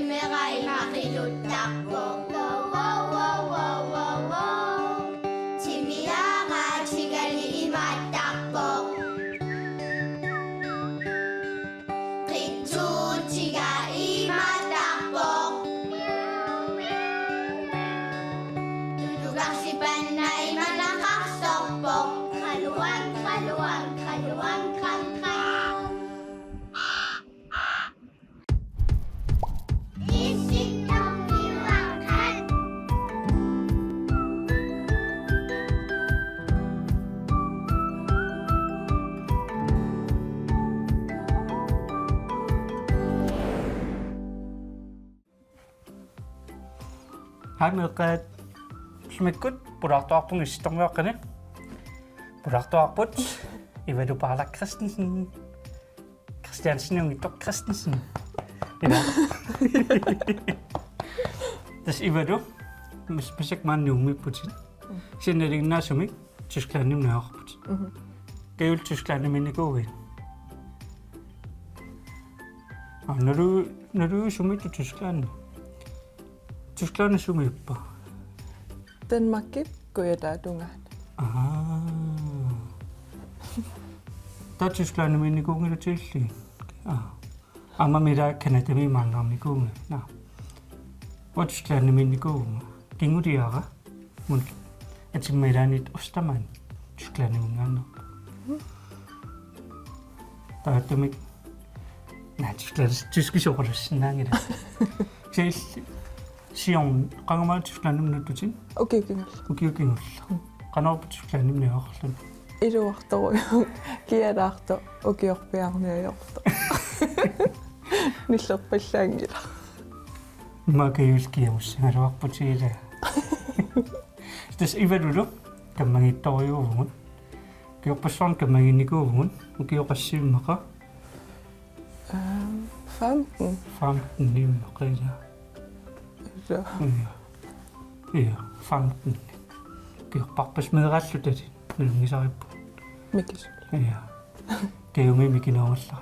Merai makilutako. Wow, wow, wow, wow, wow, wow. Timiara chigali imatako. Ritsu chiga imatako. Dudugasi panay malakaksokpo. Kaluan, kaluan, kaluan, kan, kan. Hej Mødgræt. Smækkut, Budagdorpung Istomørkerne. Budagdorput, Ivedu Barla Christensen. Christiansen Jungidok Christensen. Das Ivedu, Misek man Jungmi Putin. Siden er det ikke som ikke, Tyskland er nørput. Det er jo Tyskland er mine gode. Og når du er som ikke Tyskland, Tyskland er som ikke på. Danmark går jeg der dungan. Der er Tyskland er mine gode til. Amma mida Canada mi manga mi gode. Nå. Hvor Tyskland er mine gode. Dingu de er. Men at mida nit Ostermann. Tyskland er mine andre. Der er dem ikke. Nej, tyske sjovt er sådan en gang. Sion, kan man Tyskland nu du tin? Okay. Okay. Kan du Tyskland nu også? I du after, giver dig after, og giver bærne after. Nisler på sengen. Man kan jo ikke give os, når du er på tide. Det er hvad du kan man ikke tage i overhånd. Giver på sådan kan man ikke overhånd, og giver på 7 makker. 15. 15 lige makker, Ja. Ja, 15. Giver bare på smed ret slut det, når du ikke sagde på. Mikkel. Ja. Det er jo med Mikkel Aarhus.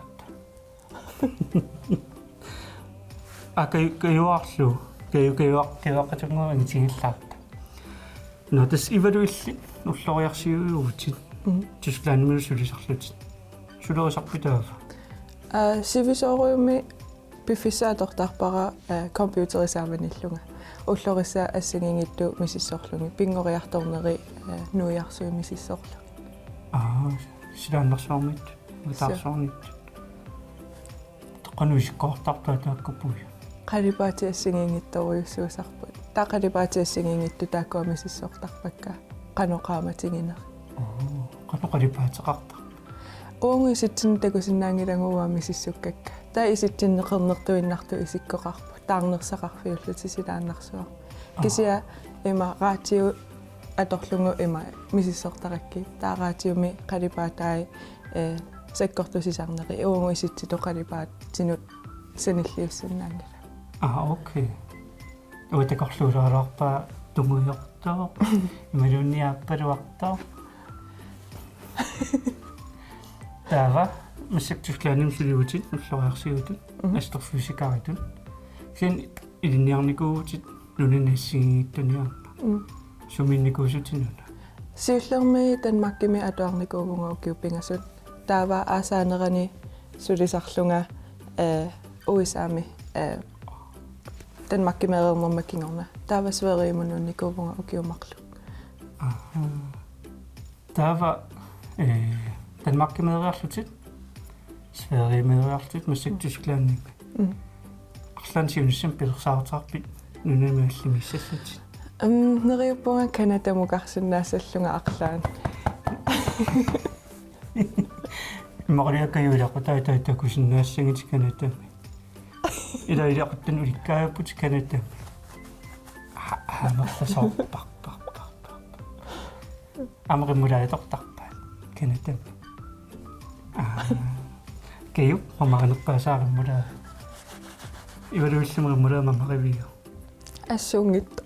Kan jo også kan jo også tænke en ting helt. Nå, det er hvad du vil. Nu slår jeg sig jo til Tyskland med det så slut. Så du også på det. Sivisoro med befisa doktor bara computerisaavanillunga. Ullorissa assingingittu misissorlungi. Pingoriartorneri nuiarsuи misissorlu. Sidannersormit. Utarsormit. Qanuisikkortartua taakkupui. Qalipaati assingingittoruissuusarput. Taqalipaati assingingittu taakkuа misissortarpakka. Qanoqaamatingineri. Qanoqalipaatiqartar. Uungisitsin takusinnaangilanguua misissukkakka. Ta isitsinneqernertuinnartu isikkoqarpu. Taarnersaqarfiulluti silaannarsuar. Kisia ima raatio atorlungu ima misissortarakki. Taaraatiumi qalipaatai sakkortusisarneri. Uungu isitsitu qalipaat sinut sanilliussinnaangila. Okay. Uitakorluusaararpa tumuyortor. Imalunniaappaluartor. Tava Misek Tyskland siliutit, nulloriarsiutit, astrofysikaritut. Sen ilinniarnikuutit nuninassigiittuniarna. Suminnikuusutinuna. Siullermi Danmarkimi atuarnikuuvunga ukiupingasut. Tava asaanerani sulisarlunga uisaami Danmarkimeernermakingorna. Tava Sverigemunnunnikuuvunga ukiumarlu. Tava Danmarkimeernerlutit. Sverigemeernerlutit Misek Tyskland. Arlansiunissan pilersaartarpit nunamaallimissallutit. Neriuppunga Kanadamuqarsinnaasallunga aqlaan. Mariakayulaqu taitakusinnaassangitik Kanadami. Ilaileqattun ulikkaaput Kanadami. Hamerlasorpaq. Amrimulaaitortarpa Kanadami. Kayu qamaqanerpaasaarimmulaa. Ivaluullumerimulaa mamariviu. Assungitto.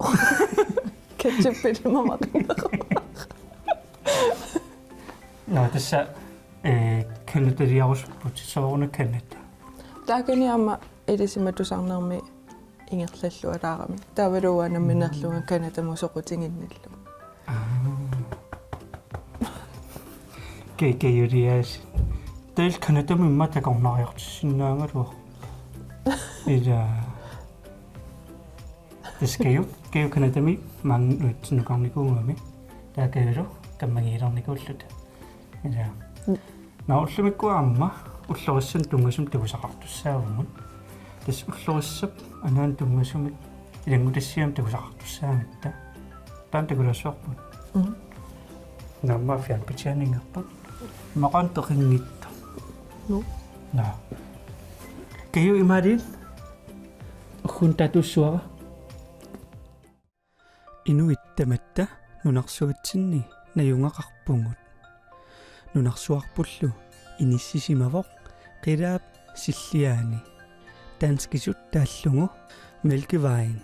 Ketchuppilmamaqinera. Nå, tässä Kanadaliarusput soorna Kanada. Taakaniarma edisimatusarnermi ингерллуалаарами таавалуанамминерлунга канатамусоқутингинналлу Юриас тэл канатами матакорнариортиссиннаангалуа ида тэскею канатами мангуутсинукарникуунгами таакаалу каммагииларникууллута ида науллумиккуаамма уллориссан тунгасум тагусақартуссаагумут тас уллориссап анаан тунгасумит илангутассиам тагусақартуссаагатта таан тагулассуарпут намма фиан пичанингерпат мақантоқингитта на кею имадин хунтатуссуара инуиттаматта нунарсуатсинни наюнгақарпугут нунарсуарпуллу иниссисимавоқ қилаап силлиаани данскисут тааллугу мелкивайн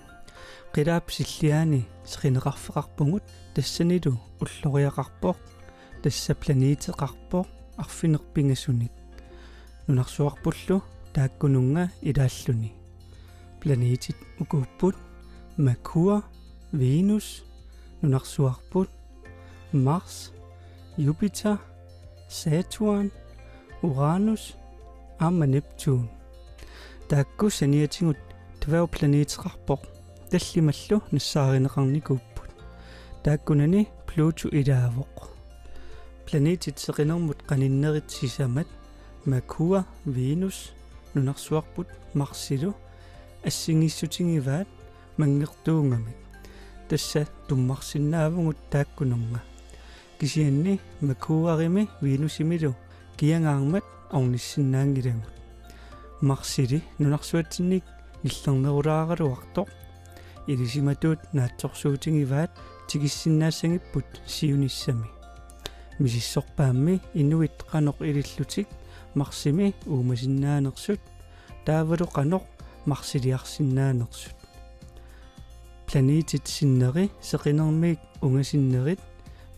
қилаап силлиаани сеқинеқарфеқарпугут тассанилу уллориақарпоқ тасса планетеқарпоқ арфинерпингасуник нунарсуарпуллу тааккунунга илааллуни планетит укууппут Merkur, Venus, нунарсуарпут Mars, Jupiter, Saturn, Uranus, Amma Neptun. Taakku saniatingut dværgplaneteqarpoq tallimallu nassaarinеqarnikuupput. Taakkunani Pluto ilaavoq. Planetit seqinermut qaninneritsissamat Merkur, Venus, nunarsuarput Marsilu ассигиссутингиваат мангертуунgamik тасса туммарсиннаавгут тааккунерга кисианни макуарими винусимилу киангаармат орниссиннаангилагут марсили нунарсуатсинник иллернерулаагалуартоқ илисиматуут наатсорсуутингиваат тигиссиннаассангиппут сиуниссами мисиссорпаамми инуит қаноқ илиллутик марсими уумасиннаанерсут таавалу қаноқ марсилиарсиннаанерсут планетит синнери сеқинермик унгасиннерит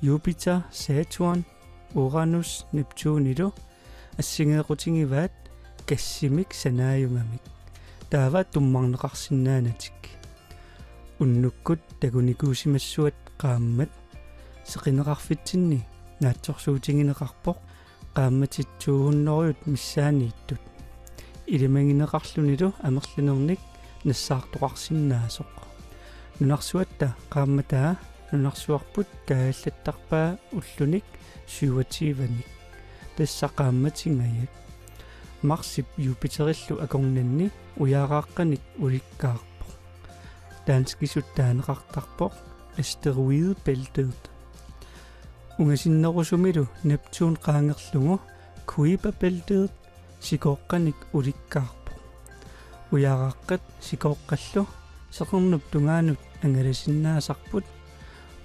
Jupiter, Saturn, Uranus, Neptunilу ассигеэқутингиваат кассимик санааюнгамик таава туммарнеқарсиннаанатик уннуккут такуникуусимассуат qaammat сеқинеқарфитсинни наатсорсуутингинеқарпоқ qaammatitsuuhunnoриут миссаанииттут илимагинеқарлунилу амерлунерник нассаартоқарсиннаасоқ нунарсуатта qaammatаа нунарсуарпут кааллаттарпаа уллуник сюативаник тассақаамматингаяк марсип юпитериллу акорнанни уяарааққаник уликкаарпоқ данскисуттаанеқартарпоқ астероидбæltet унгасиннерусумилу нептун qaangерлугу куипабæltet сикооққаник уликкаарпоқ уяарааққат сикооққаллу сеқернуп тунгаанут ангаласиннаасарпут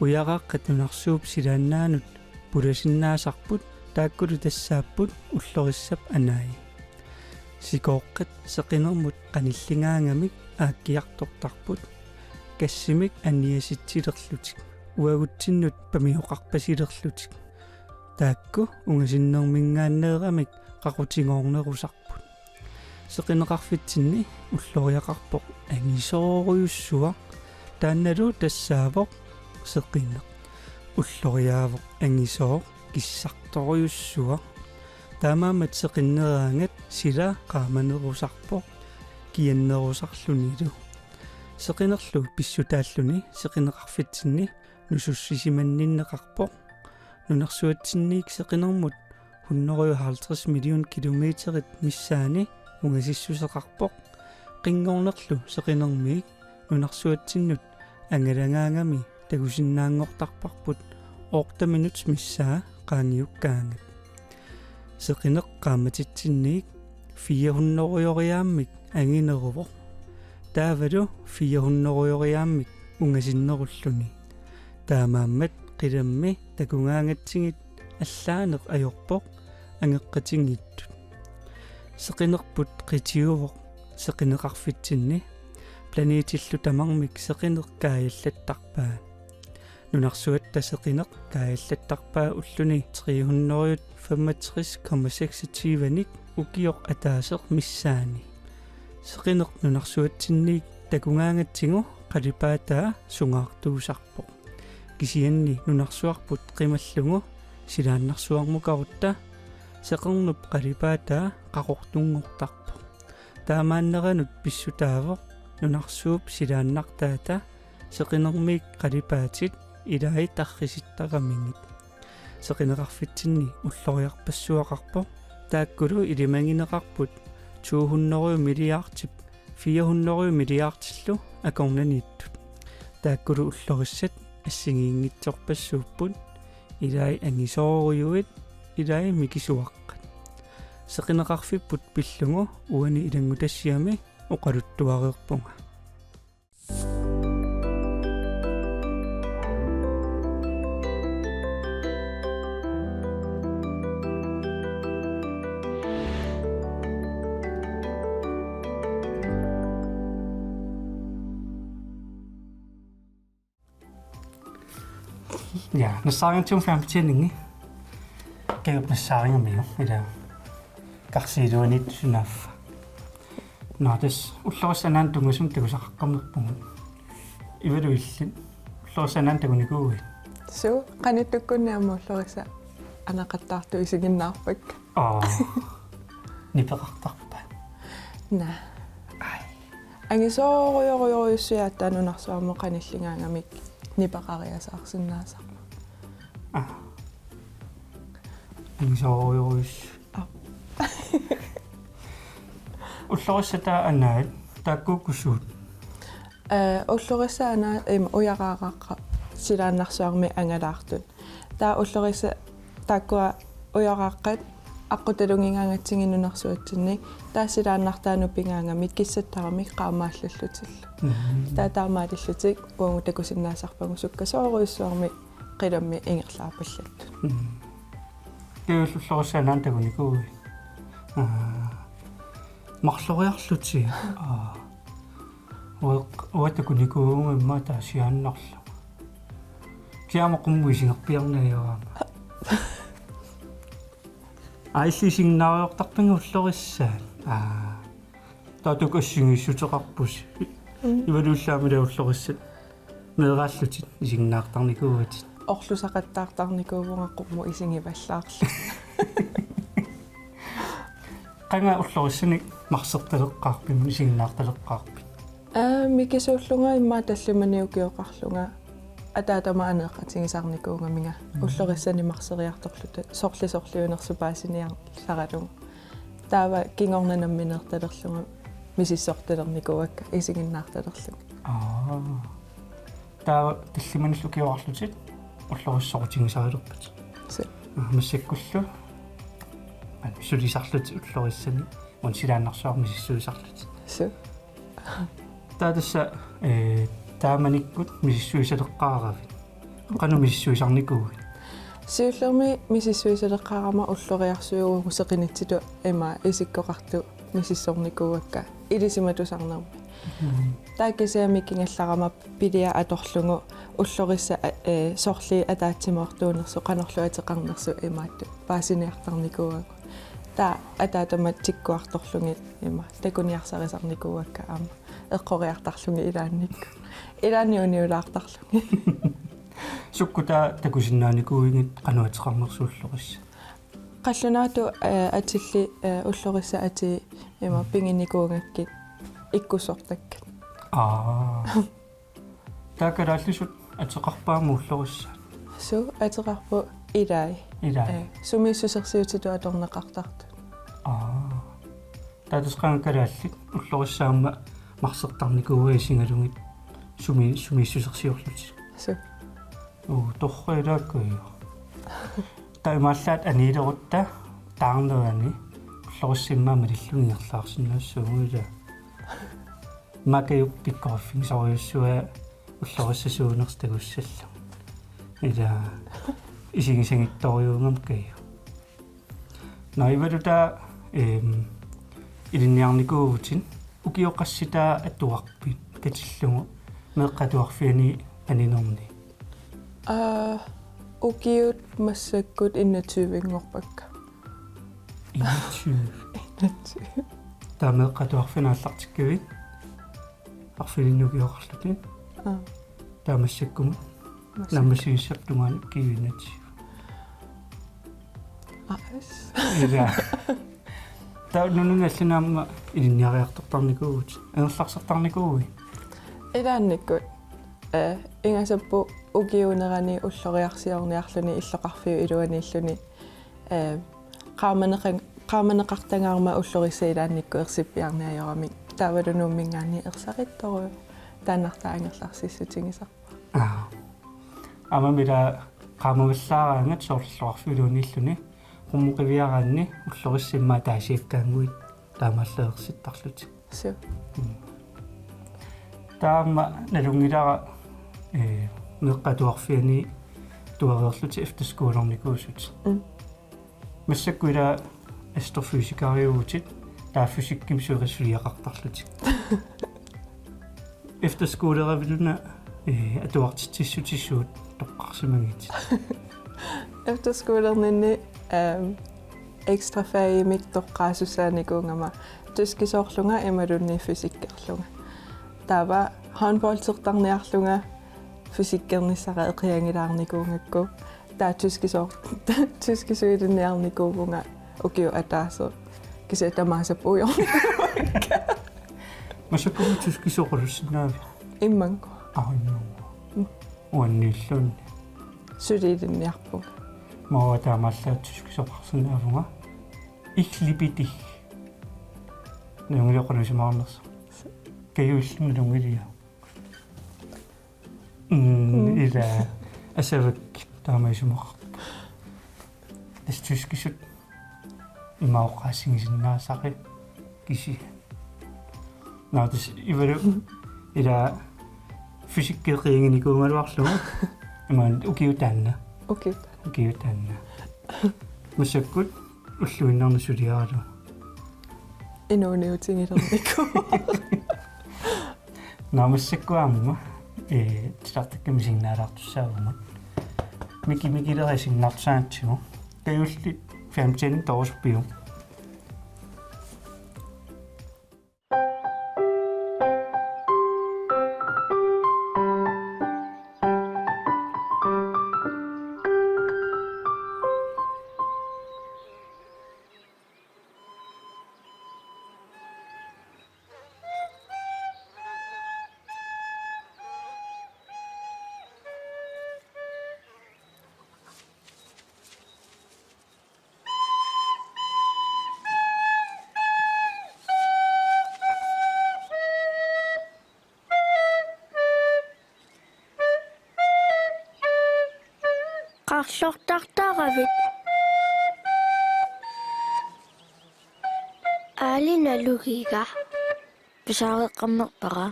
уяарааққат нунарсууп силааннаанут пуласиннаасарпут тааккулу тассааппут уллориссап анаи сикооққат сеқинермут қаниллингаангамик ааккиартортарпут кассимик анниаситсилерлутик уагутсиннут памиоқарпасилерлутик таакку унгасиннермингааннеерамик қақутингоорнерусарпут сеқинеқарфитсинни уллориақарпоқ ангисооруйуссуа таанналу тассаавоқ сеқинеқ уллориаавоқ ангисоо киссарторюссуа таамаамат сеқиннераангат сила qaamanerusarpoq кианнерусарлунилу сеқинерлу писсутааллуни сеқинеқарфитсинни нусуссисиманниннеқарпоқ нунарсуатсинниик сеқинермут 150 миллион километерит миссаани унгасиссусеқарпоқ қингорнерлу сеқинермиик нунарсуатсиннут ангалангаангами тагусиннаангортарпарпут орта минут миссаа qaangiukkaangat сеқинеққааматитсинниик 400-ориааммик ангинеруво таавалу 400-ориааммик унгасиннеруллуни таамааммат қиламми такунгаангатсигит аллаанеқ ajorpoq ангеққатингиттут сеқинерпут қитиувоқ сеқинеқарфитсинни планетиллу тамармик сеқинеқ кааллаттарпаа нунарсуатта сеқинеқ кааллаттарпаа уллуни 365,26 укиоқ атаасеқ миссаани сеқинеқ нунарсуатсинниик takungaangatsigu qalipaataa sungaartuusarpo kisianni nunarsuarput qimallugu silaannarsuarmukarutta seqernup qalipaataa qaqortungortarpo taamaanneranut pissutaavoq nunarsuup silaannartaata seqinermiik qalipaatit ilai tarrisittaqamingit seqineqarfitsinni ulloriarpassuaqarpo taakkulu ilimangineqarput 200 milliardtip 400 milliardtillu akornaniittut taakkulu ullorissat ассигиингитсорпассууппут илай ангисоорюит илай микисуаққат сеқинеқарфиппут пиллугу уани илангутассиами оқалуттуареерпунга Ja, nassaarin tum fremtællingi. Gav op nassaarin med i dag. Karsiduanit sunaf. Nådes ullorsanan tungasum tegusaqaqqammerpungu. Ivaluillin ullorsanan tagunikuui. Su qanittukkunniammuullorisa anaqattaartu isiginnaarpak. Nipeqartarpa. Na. Angisooruyoriussiattaanunarsuarmu qanillingaangamik nipaqariasaarsinnaasa. Angisooruyorius. Ullorissata anaat taakkuukkusuut. Ullorissa anaat uyaqaaqaqqa silaannarsuarmi angalaartut. Taa ullorissa taakkua uyaqaaqqat aqutalungingaangatsinginunarsuatsinni taa silaannartaanu pingaangamit kissattaramik qaamaallallutillu. Taa taamaalillutik uungu takusinnaasarpangu sukkasooruyussuarmi qilammi ingerlaapallattu. Ullorissanaан tagunikuui. Maqloriarluti uatakunikuunga imma taasiaannarlu kiamaqummuisingerpiarnaajaraama aisisiginnaariortarpinga ullorissaan taatukassingissutеқарпус ивалууллаамила уллорissat meeraallutit isiginnaartarnikuugatit орлусақаттаартарникуувонгаққумму исингиваллаарлу qanga ullorissani marsertaleqqaarpimmun isiginnaartaleqqaarpit микисууллунга имма таллуманиукиоқарлунга атаатама анеэққатигисаарникуунgamинга уллориссани марсериарторлута сорлисорлиунерсупаасиниар саралун таава кингорнанамминерталерлунга мисиссорталерникуакка исигиннаарталерлуг таава таллиманиллукиоқарлутит уллориссорутигисаарилерпат массаккуллу сулисарлут уллорissani унсилааннарсуарми сиссуисарлут су таадасса тааманиккут миссуисалеққааравит қану миссуисарникуугит сиуллерми мисиссуисалеққаарама уллориарсуйугу сеқинитсилу има исиккоқарту миссорникууакка илисиматусарнерми таакисиами кингалларама пилиа аторлугу уллорисса сорли атаатсимоортуунерсу қанерлуатеқарнерсу имаатту паасиниартарникууагу та атаатамат тиккуарторлугит има такуниарсарисарникууакка аама эққориартарлуги илаанниуниулаартарлуги суккута такусиннааникуугит қануатеқарнерсууллорисса қаллунаату атилли уллорисса ати има пингиникуунгаккит иккусортакка таакалааллисут атеқарпаама уллорисса су атеқарпу илай сумиссусерсиутиту аторнеқартарту таатусқаанкалааллит уллориссаама марсертарникууа сингалугит сумиссусерсиорлути су торрилааккуйо таймааллаат анилерутта таарнерани уллориссиммаама лиллунгерлаарсиннаассуугуила макаюппиккорфин сориуссуа уллориссасуунерс тагуссалла ида исигисангитториунгам кайо наивалута илинниарникуувутин укиоқасситаа аттуарпит катиллугу меққатуарфиани анинерни укиут массаккут иннатсуивингорпакка иннатсуив тамеққатуарфинааллартиккавит арфилиннугиоқарлутин таамассаккума наммасигиссартунгаани кивинати ида таунунгаллинаама илинниариартортарникуугут анерларсартарникууи илаанниккут ингасаппу укиунерани уллориарсиорниарлүни иллоқарфиу илуанииллүни qaamaneqartangаарma уллорисаилаанникку ерсиппиарниайорамик таавалунууммингаани ерсариттору тааннартаангерларсиссутингисарпа амамила qaamavallaaраангат соорлуарфилууниллүни qummuqiviaraanni уллориссиммаа таасиаккаангуит таамааллеерситтарлути су таама налунгилара меққатуарфиани туареерлути эфтерскуулерникуусут массаккуила астрофysikaриуутит таа фysикким суерисулиақартарлутик эфтерскуулеравилуна атуартиссутиссуут тоққарсимагит efterskolerninni ekstra fag i mit toqqaasussaanikungama tuskisoorlunga imalunni fysikkerlunga taava håndboldsertarniarlunga fysikkernissara eqiangilaarnikungakku taa tuskisuilinniarnikuunga ukiu ataaso kisatamaasappuujor масаккуми тускисоқулуссинаави имманку уаннииллун сулилинниарпу маа таамааллаа тускисоқарсинаавунга иллипити нунгилоқунусимаарнерс каюуллуна нунгилиа ида асавак таамаисумақ тускисут имаоққаасингисиннаасақи киси наатис ивэрэ ида фysиккеқингиникуунгалуарлуга имаан укиутаанна укиутаанна масаккут уллуиннарна сулиаралу инуниутингилерникку намассаккуарма тартаккамисиннаалаартуссаагума микилерисиннартсаатсигу каюлли 15 тоорспиу Qarlortartaaravit aalinalugiga pisaareqqammerpara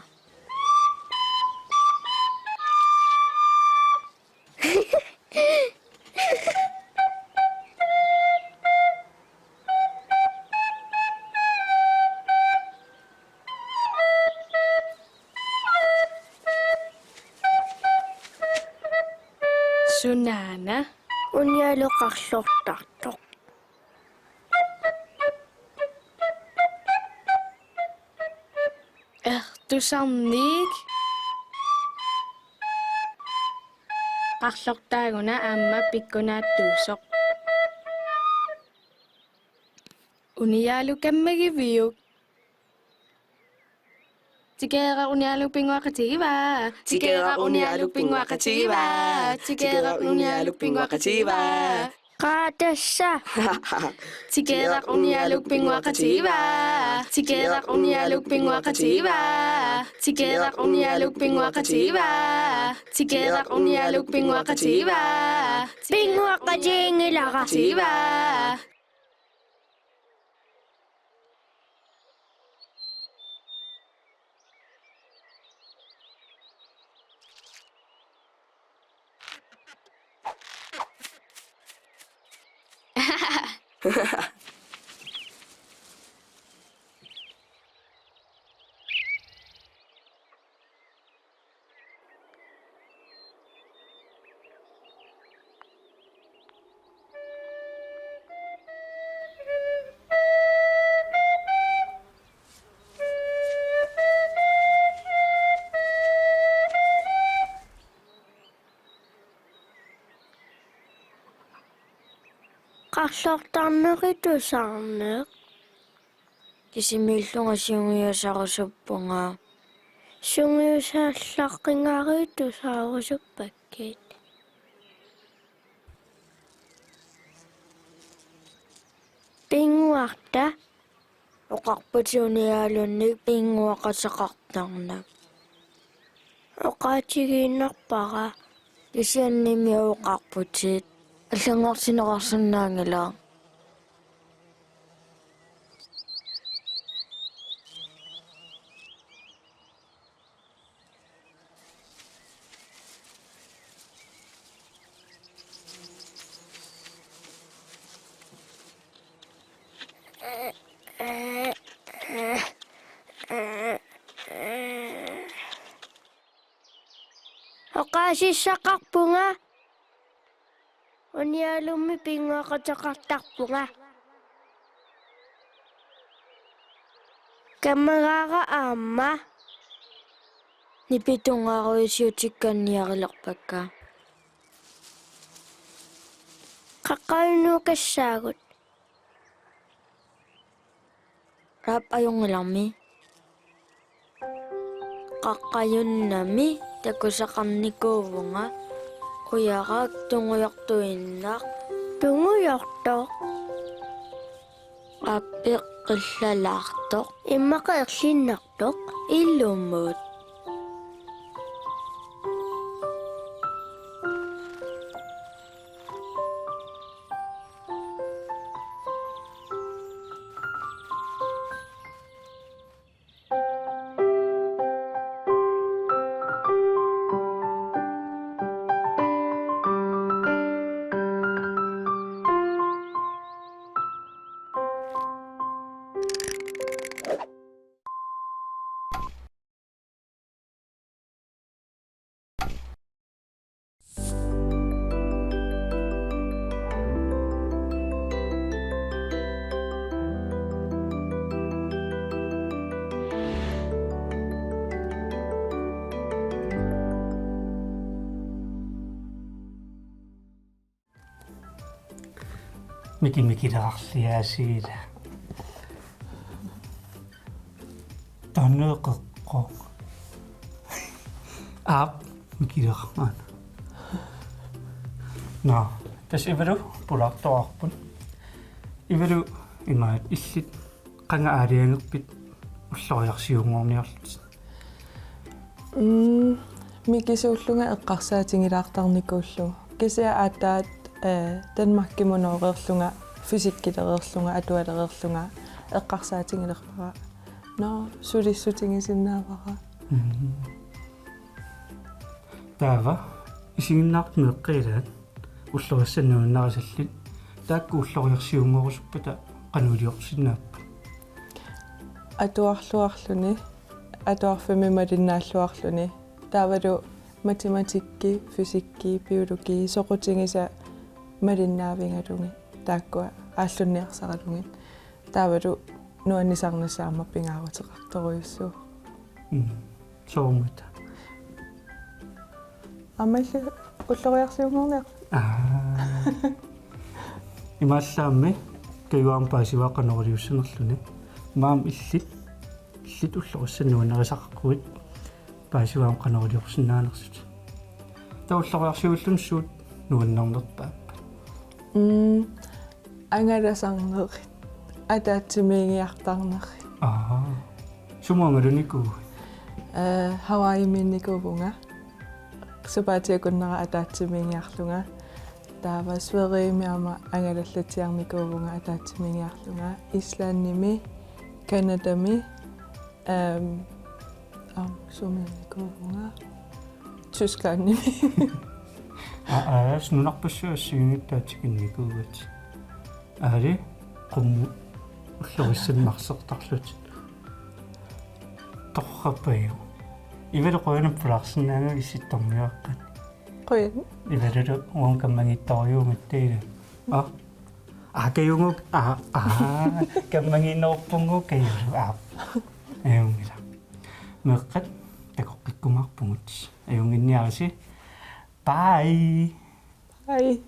Sunana unialuqarlortartoq ertusarniik qarlortaaguna aamma pikkunaattuusoq uniaalukammagiviuk Tikera unialupinguaqatigiva Tikera unialupinguaqatigiva Tikera unialupinguaqatigiva qaatassa Tikera unialupinguaqatigiva Tikera unialupinguaqatigiva Tikera unialupinguaqatigiva Tikera unialupinguaqatigiva pinguaqatiingilara Qaqarlortarneqitusarneq. Kisimillunga siungiusarusuppunga. Sungiusaallaqqingaaritusaarusuppakkiit. Pinguarta. Oqarputiuniaalunnik pinguaqasaqartarnak. Oqaatigiinnarpara. Kisiannimi oqarputit. Аллангорсинеқарсунаангила. Oqaasissaqarpunga. Unialummi pinguaqataqartarpunga. Kamagaara aamma. Nipitunngaaruisiutikkanniarilerpakka. Qaqqaunnuukassaagut. Rap ayungilarmi. Qaqqayunnami takusaqarnikuuvunga. Uyaraak tunguyartuinnaq. Tunguyartoq. Appiqqillalaartoq. Immaqeerlinnartoq. Illummuut. Mikimikiraarliaasiila. Tanneqeqqo. Aap mikilermaan. No, tas iveru pulartoarpun. Iveru imaat illit qangaaaliangerpit ulloriarsiungoorniarlut. Mikisuullunga eqqarsaatingilaartarnikuullu. Kisia aataat Danmarkkimunoorerlunga fysikkilereerlunga atualereerlunga eqqarsaatingilerpara. No, sulissutingisinnaavara. Taava isinginnaartuneqqilaat ulloriassannuunnaarisallit taakku ulloriarsiungorusuppata qanuliorsinnaappa. Atuarluarluni atuarfimi malinnaalluarluni taavalu matematikki, fysikki, biologi soqutingisa malinnaavingalungi taakkua ааллунниарсаралугит таавалу нуаннисарнассаама пингаагутеқарторуйуссуу соомута аммалли уллориарсиунгорниар имааллаамми каюаам паасивааққанерулиуссанерлүни маам иллит уллориссаннуанерисаққуит паасиваам қанерулиорсинаанерсут тауллориарсиуллунсуут нуаннернерпааппа ангаласарнеқит атаатсимиигиартарнерри сумуангалунику Hawaii минникувунга супаатиакуннера атаатсимиигиарлунга таава свериимиама ангалаллатиарникуувунга атаатсимиигиарлунга ислаанними канадами суминикуувунга тускаанними снунарпассуассиунгиттаатикинникуугат аали qummu уллорissannарсертарлут торраппаю ивэлэқуянап пулаарсинаанга исситторниаққат қуян ивэлэрэ уан каммагиттариуматтаила каюнгук каммагинерпунгу каюлу эунгила меққат такоққиккумаарпугут аюнгинниариси бай бай